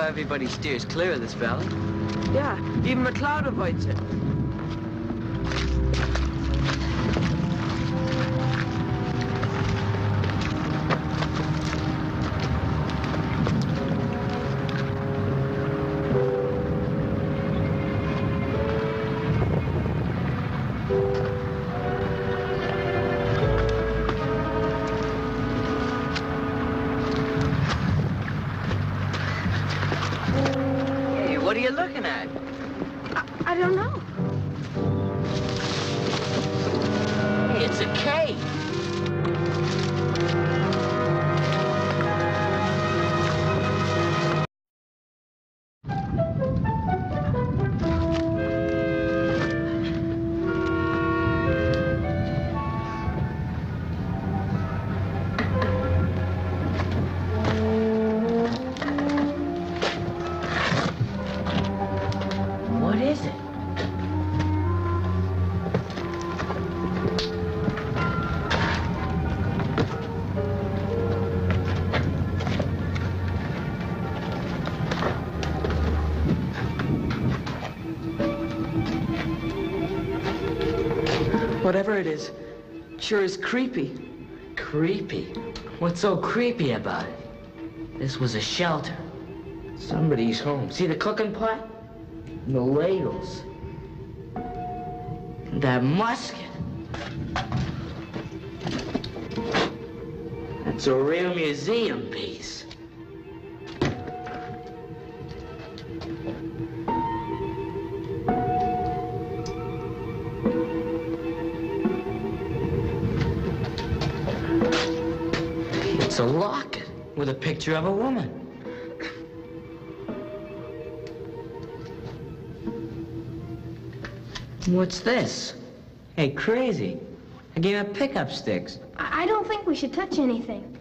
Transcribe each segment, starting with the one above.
how everybody steers clear of this valley. Yeah, even McLeod avoids it. What are you looking at? I don't know. Hey, it's a cave. What is it? Whatever it is, sure is creepy. Creepy? What's so creepy about it? This was a shelter. Somebody's home. See the cooking pot? And the ladles. And that musket. That's a real museum piece. It's a locket with a picture of a woman. What's this? Hey, crazy. I gave her pickup sticks. I don't think we should touch anything.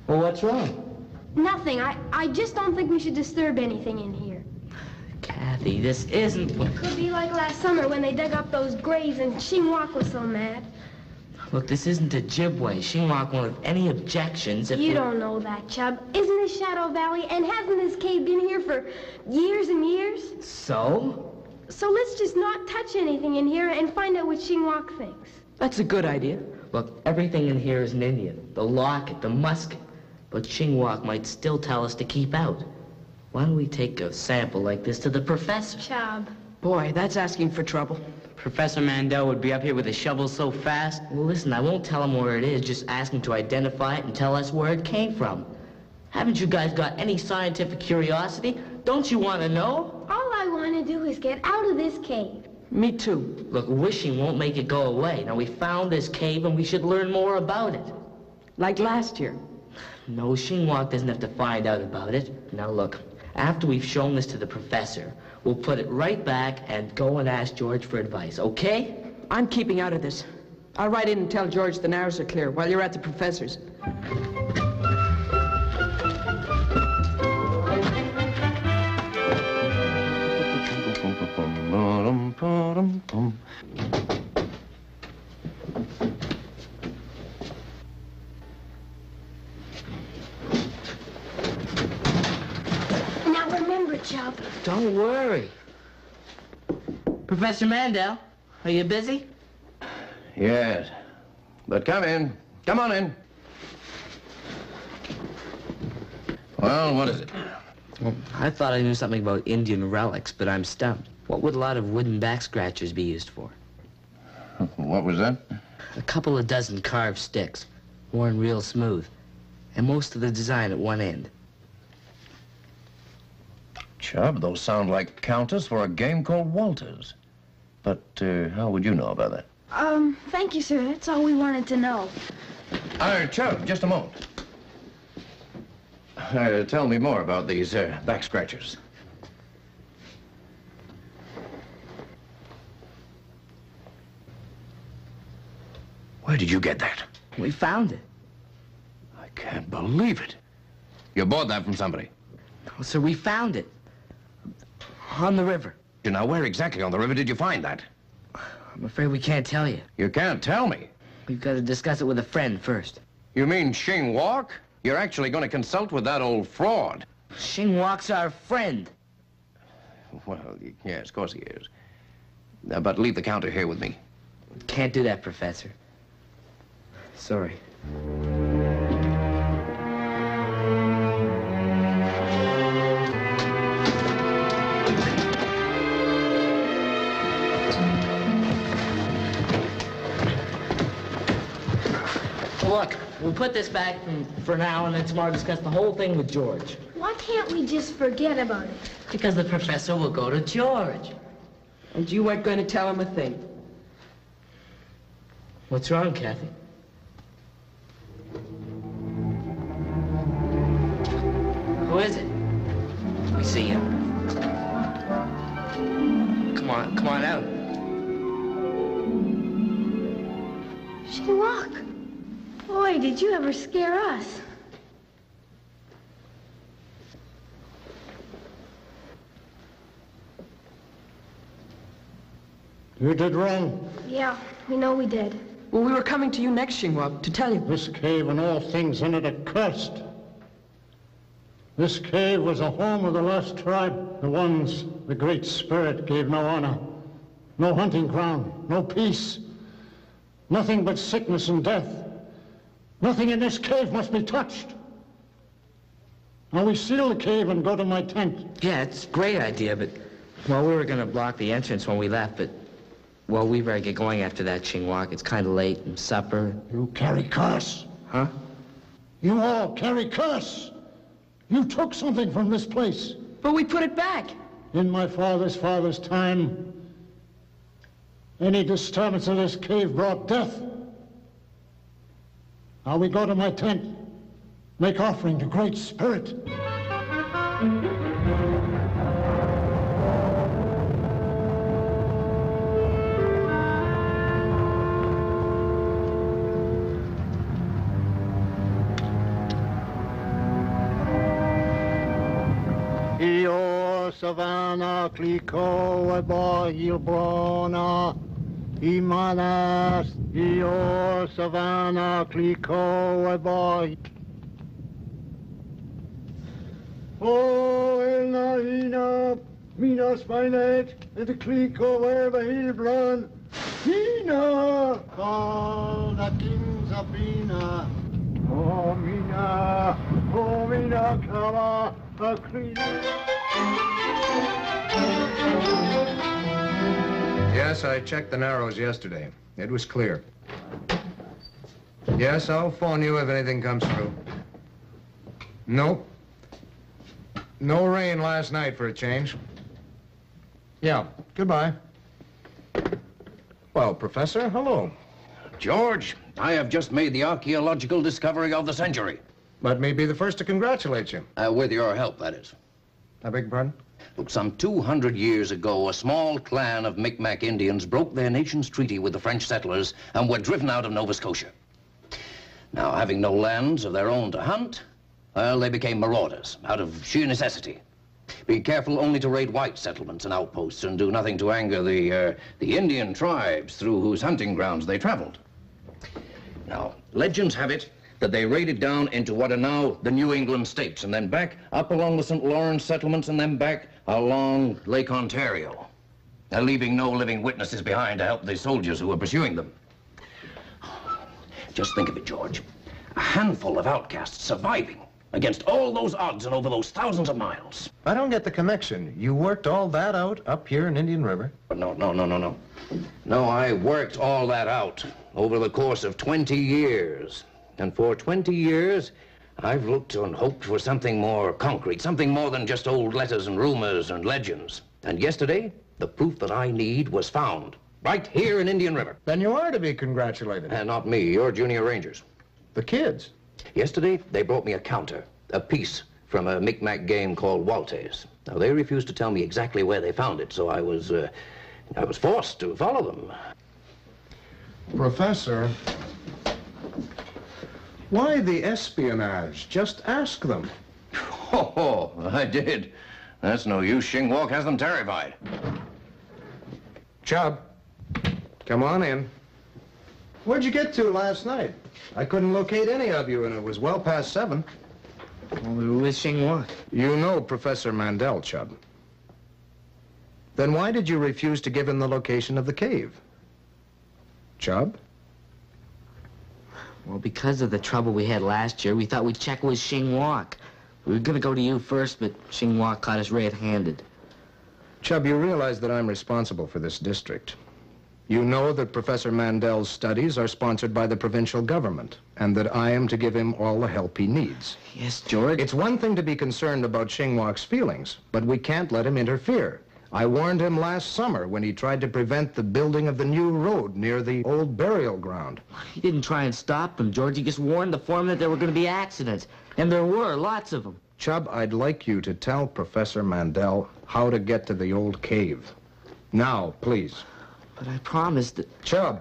Well, what's wrong? Nothing. I just don't think we should disturb anything in here. Kathy, this isn't... Could be like last summer when they dug up those graves and Xinguak was so mad. Look, this isn't a Ojibwe. Xinguak won't have any objections if You don't know that, Chub. Isn't this Shadow Valley? And hasn't this cave been here for years and years? So? So let's just not touch anything in here and find out what Xinguak thinks. That's a good idea. Look, everything in here is an Indian. The locket, the musket. But Xinguak might still tell us to keep out. Why don't we take a sample like this to the professor? Chub. Boy, that's asking for trouble. Professor Mandel would be up here with a shovel so fast. Well, listen, I won't tell him where it is. Just ask him to identify it and tell us where it came from. Haven't you guys got any scientific curiosity? Don't you want to know? All I want to do is get out of this cave. Me too. Look, wishing won't make it go away. Now, we found this cave and we should learn more about it. Like last year. No, Xinguak doesn't have to find out about it. Now, look, after we've shown this to the professor, we'll put it right back and go and ask George for advice, okay? I'm keeping out of this. I'll write in and tell George the narrows are clear while you're at the professor's. Now remember, Chub. Don't worry. Professor Mandel, are you busy? Yes. But come in. Come on in. Well, what is it? Well, I thought I knew something about Indian relics, but I'm stumped. What would a lot of wooden back scratchers be used for? What was that? A couple of dozen carved sticks, worn real smooth, and most of the design at one end. Chubb, those sound like counters for a game called Walters. But how would you know about that? Thank you, sir. That's all we wanted to know. Chubb, just a moment. Tell me more about these back scratchers. Where did you get that? We found it. I can't believe it. You bought that from somebody? Oh, sir, we found it. On the river. Now, where exactly on the river did you find that? I'm afraid we can't tell you. You can't tell me. We've got to discuss it with a friend first. You mean Xinguak? You're actually going to consult with that old fraud? Xinguok's our friend. Well, yes, of course he is. But leave the counter here with me. Can't do that, Professor. Sorry. Look, we'll put this back for now and then tomorrow discuss the whole thing with George. Why can't we just forget about it? Because the professor will go to George. And you weren't going to tell him a thing. What's wrong, Kathy? Who is it? Let me see him. Come on out. Xinguok. Boy, did you ever scare us. You did wrong. Yeah, we know we did. Well, we were coming to you next, Xinguok, to tell you. This cave and all things in it are cursed. This cave was a home of the lost tribe, the ones the Great Spirit gave no honor, no hunting ground, no peace, nothing but sickness and death. Nothing in this cave must be touched. Now we seal the cave and go to my tent. Yeah, it's a great idea, but... Well, we were going to block the entrance when we left, but... Well, we better get going after that, Xinguok. It's kind of late, and supper... You carry curse. Huh? You all carry curse. You took something from this place. But we put it back. In my father's time, any disturbance of this cave brought death. Now we go to my tent, make offering to Great Spirit. Io savana kliko ebo hilbrona imanas io savana kliko ebo O elna hina minas bainet et kliko ebo hilbron hina all the kings of Bina O mina kava Yes, I checked the Narrows yesterday. It was clear. Yes, I'll phone you if anything comes through. Nope. No rain last night for a change. Yeah, goodbye. Well, Professor, hello. George, I have just made the archaeological discovery of the century. Let me be the first to congratulate you. With your help, that is. I beg your pardon? Look, some 200 years ago, a small clan of Micmac Indians broke their nation's treaty with the French settlers and were driven out of Nova Scotia. Now, having no lands of their own to hunt, well, they became marauders out of sheer necessity. Be careful only to raid white settlements and outposts and do nothing to anger the Indian tribes through whose hunting grounds they traveled. Now, legends have it that they raided down into what are now the New England states and then back up along the St. Lawrence settlements and then back along Lake Ontario, leaving no living witnesses behind to help the soldiers who were pursuing them. Just think of it, George. A handful of outcasts surviving against all those odds and over those thousands of miles. I don't get the connection. You worked all that out up here in Indian River? No. No, I worked all that out over the course of 20 years. And for 20 years, I've looked and hoped for something more concrete, something more than just old letters and rumors and legends. And yesterday, the proof that I need was found, right here in Indian River. Then you are to be congratulated. And not me, your junior rangers. The kids? Yesterday, they brought me a counter, a piece from a Micmac game called Waltes. Now, they refused to tell me exactly where they found it, so I was forced to follow them. Professor, why the espionage? Just ask them. Oh, I did. That's no use. Xinguok has them terrified. Chub, come on in. Where'd you get to last night? I couldn't locate any of you, and it was well past 7. Well, we were with Xinghua. You know Professor Mandel, Chubb. Then why did you refuse to give him the location of the cave? Chubb? Well, because of the trouble we had last year, we thought we'd check with Xinghua. We were gonna go to you first, but Xinghua caught us red-handed. Chubb, you realize that I'm responsible for this district. You know that Professor Mandel's studies are sponsored by the provincial government, and that I am to give him all the help he needs. Yes, George. It's one thing to be concerned about Xinghua's feelings, but we can't let him interfere. I warned him last summer when he tried to prevent the building of the new road near the old burial ground. He didn't try and stop him, George. He just warned the foreman that there were gonna be accidents. And there were, lots of them. Chubb, I'd like you to tell Professor Mandel how to get to the old cave. Now, please. But I promised that... Chubb!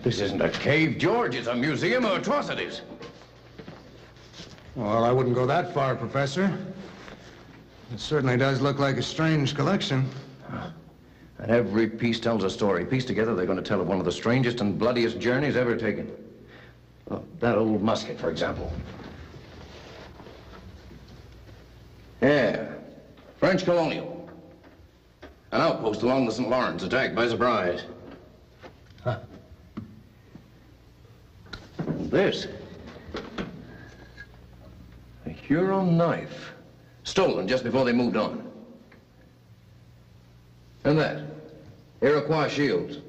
This isn't a cave, George. It's a museum of atrocities. Well, I wouldn't go that far, Professor. It certainly does look like a strange collection. And every piece tells a story. Pieced together, they're going to tell of one of the strangest and bloodiest journeys ever taken. Oh, that old musket, for example. Yeah. French colonial. An outpost along the St. Lawrence, attacked by surprise. Huh. And this. A Huron knife. Stolen just before they moved on. And that. Iroquois shields.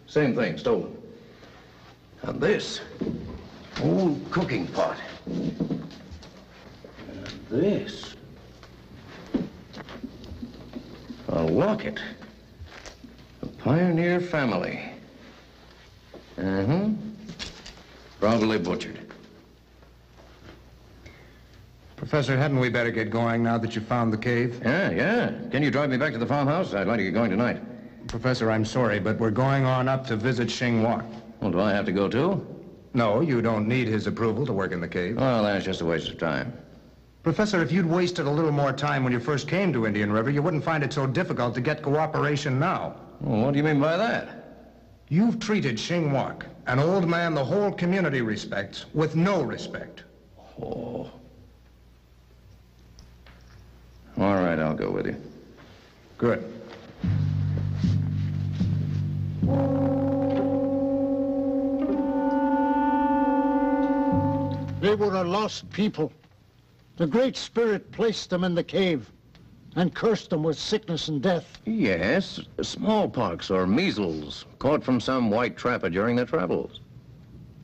Same thing, stolen. And this. Old cooking pot. And this. A locket. A pioneer family. Probably butchered. Professor, hadn't we better get going now that you found the cave? Yeah. Can you drive me back to the farmhouse? I'd like to get going tonight. Professor, I'm sorry, but we're going on up to visit Xinghua. Well, do I have to go too? No, you don't need his approval to work in the cave. Well, that's just a waste of time. Professor, if you'd wasted a little more time when you first came to Indian River, you wouldn't find it so difficult to get cooperation now. Well, what do you mean by that? You've treated Xinghua, an old man the whole community respects, with no respect. Oh. All right, I'll go with you. Good. They were a lost people. The Great Spirit placed them in the cave and cursed them with sickness and death. Yes, smallpox or measles, caught from some white trapper during their travels.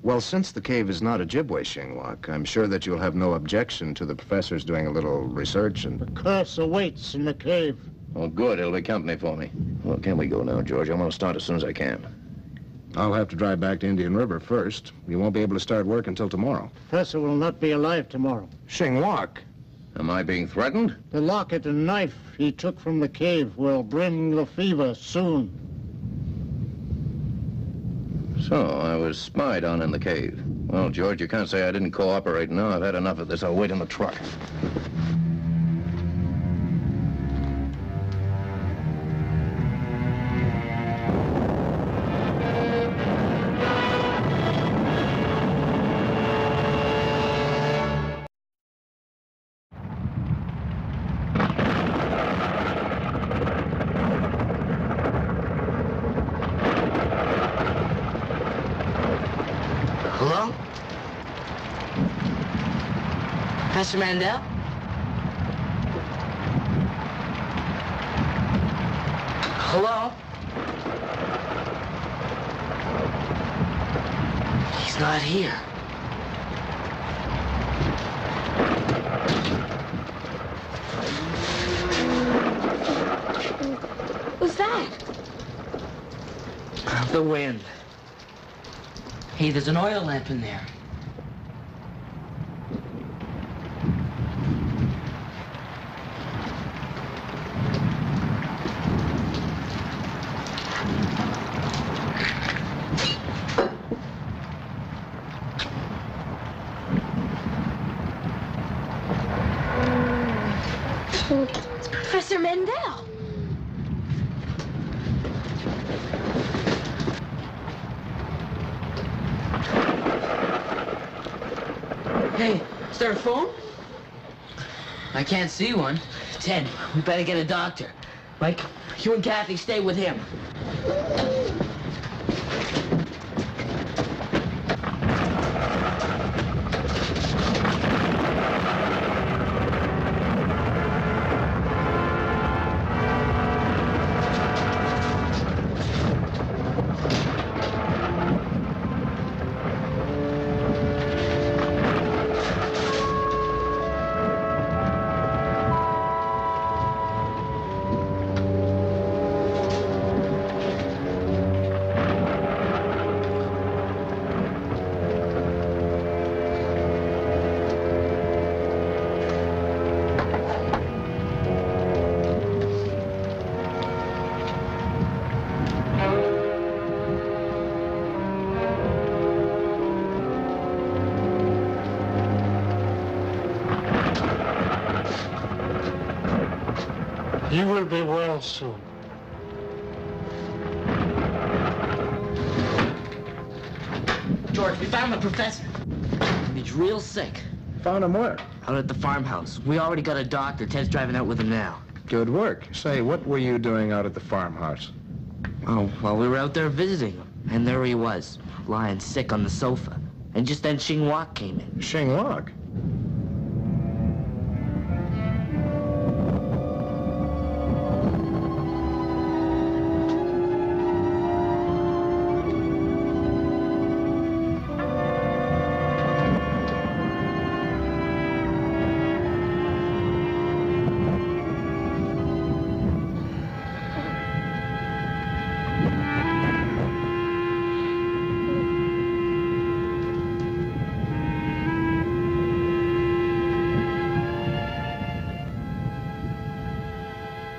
Well, since the cave is not Ojibwe, Xinghua, I'm sure that you'll have no objection to the professors doing a little research and... The curse awaits in the cave. Oh, good. It'll be company for me. Well, can we go now, George? I want to start as soon as I can. I'll have to drive back to Indian River first. You won't be able to start work until tomorrow. Professor will not be alive tomorrow. Xinghua. Am I being threatened? The locket and knife he took from the cave will bring the fever soon. So, I was spied on in the cave. Well, George, you can't say I didn't cooperate. Now I've had enough of this. I'll wait in the truck. Hello? Professor Mandel? Hello? He's not here. What's that? The wind. Hey, there's an oil lamp in there. It's Professor Mandel. Hey, is there a phone? I can't see one. Ted, we better get a doctor. Mike, you and Kathy stay with him. You will be well soon. George, we found the professor. He's real sick. Found him where? Out at the farmhouse. We already got a doctor. Ted's driving out with him now. Good work. Say, what were you doing out at the farmhouse? Oh, well, we were out there visiting him. And there he was, lying sick on the sofa. And just then Xing came in. Xing.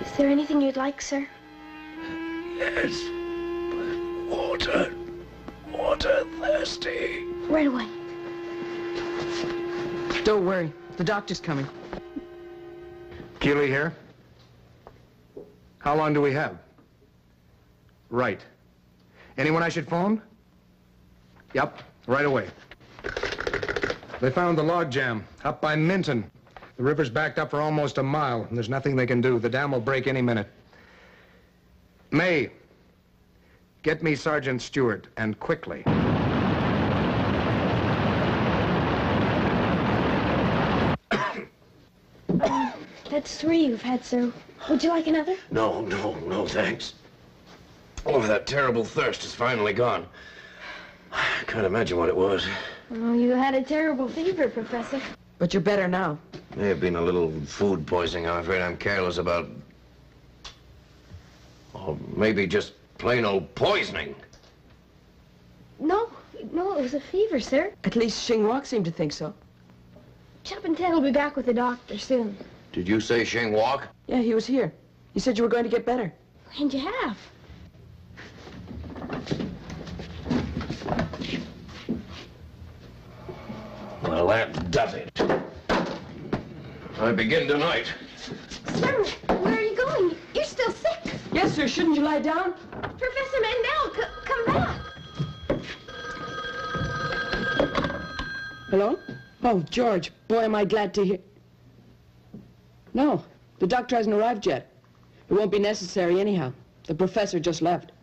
Is there anything you'd like, sir? Yes, but water thirsty. Right away. Don't worry. The doctor's coming. Keeley here. How long do we have? Right. Anyone I should phone? Yep, right away. They found the log jam up by Minton. The river's backed up for almost a mile, and there's nothing they can do. The dam will break any minute. May, get me Sergeant Stewart, and quickly. That's 3 you've had, sir. Would you like another? No, thanks. Oh, that terrible thirst is finally gone. I can't imagine what it was. Oh, you had a terrible fever, Professor. But you're better now. May have been a little food poisoning I'm afraid I'm careless about. Or maybe just plain old poisoning. No, it was a fever, sir. At least Xing seemed to think so. Chap and Ted will be back with the doctor soon. Did you say Xing? Yeah, he was here. He said you were going to get better. And you have. Well, that does it. I begin tonight. Sir, where are you going? You're still sick. Yes, sir. Shouldn't you lie down? Professor Mandel, come back. Hello? Oh, George. Boy, am I glad to hear... No, the doctor hasn't arrived yet. It won't be necessary anyhow. The professor just left.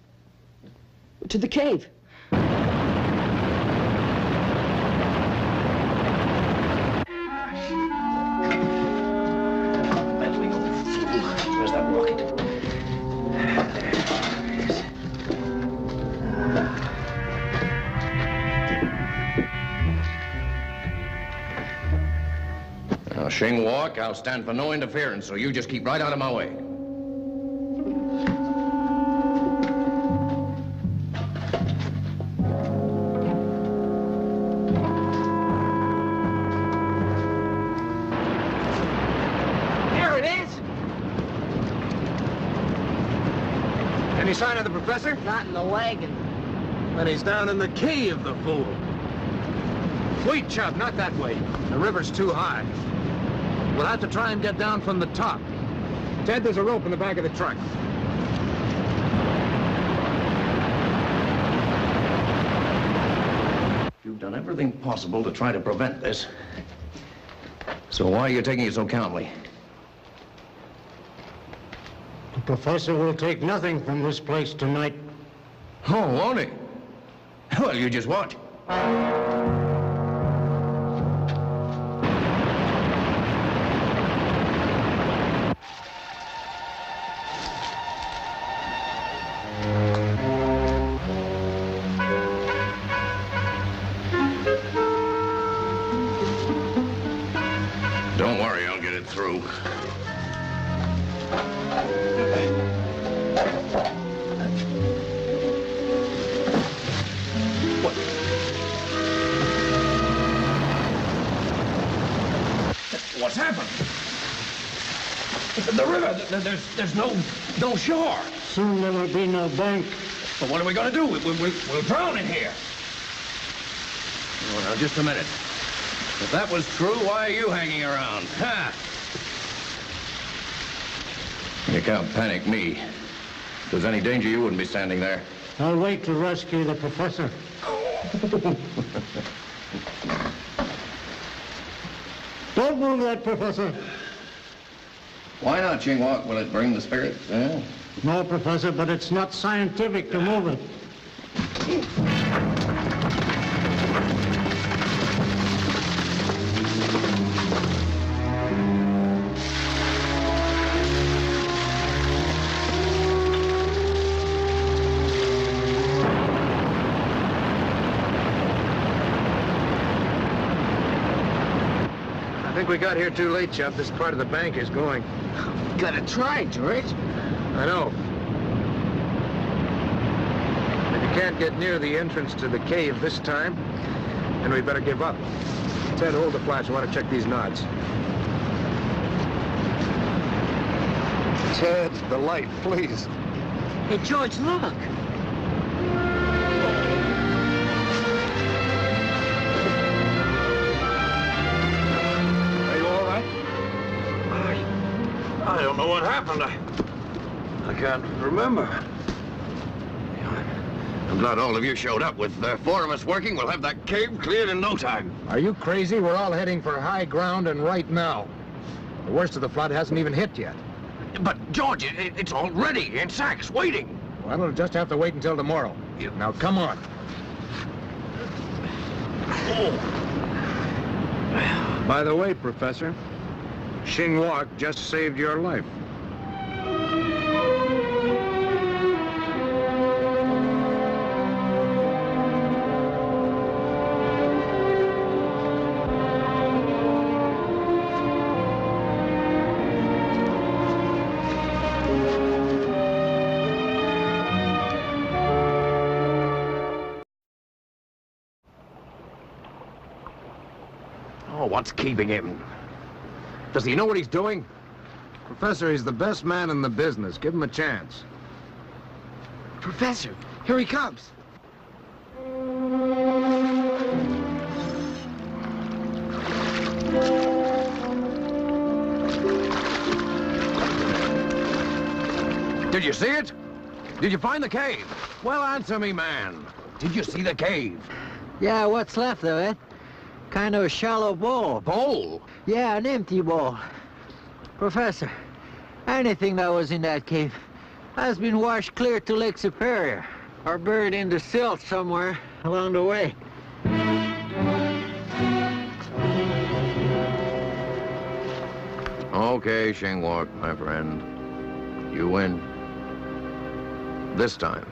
To the cave. Where's that rocket? Now, Xing, I'll stand for no interference, so you just keep right out of my way. There it is! Any sign of the professor? Not in the wagon. But he's down in the cave, the fool. Wait, Chubb, not that way. The river's too high. We'll have to try and get down from the top. Ted, there's a rope in the back of the truck. You've done everything possible to try to prevent this. So why are you taking it so calmly? The professor will take nothing from this place tonight. Oh, won't he? Well, you just watch. Don't worry, I'll get it through. What? What's happened? The river, there's no shore. Soon there will be no bank. But what are we going to do? We'll drown in here. Oh, now, just a minute. If that was true, why are you hanging around? Ha! You can't panic me. If there's any danger, you wouldn't be standing there. I'll wait to rescue the professor. Don't move that, Professor. Why not, Ching-Wok? Will it bring the spirits? Yeah. No, Professor, but it's not scientific to move it. I think we got here too late, Chubb. This part of the bank is going. Gotta try, George. I know. If you can't get near the entrance to the cave this time, then we better give up. Ted, hold the flash. I want to check these knots. Ted, the light, please. Hey, George, look. Are you all right? I don't know what happened. I can't remember. I'm glad all of you showed up. With four of us working, we'll have that cave cleared in no time. Are you crazy? We're all heading for high ground and right now. The worst of the flood hasn't even hit yet. But, George, it's all ready in sacks, waiting. Well, it'll just have to wait until tomorrow. Now, come on. By the way, Professor, Ching-Wok just saved your life. Oh, what's keeping him? Does he know what he's doing? Professor, he's the best man in the business. Give him a chance. Professor, here he comes. Did you see it? Did you find the cave? Well, answer me, man. Did you see the cave? Yeah, what's left of it? Kind of a shallow bowl. Bowl? Yeah, an empty bowl. Professor, anything that was in that cave has been washed clear to Lake Superior or buried in the silt somewhere along the way. Okay, Ching-Wok, my friend. You win. This time.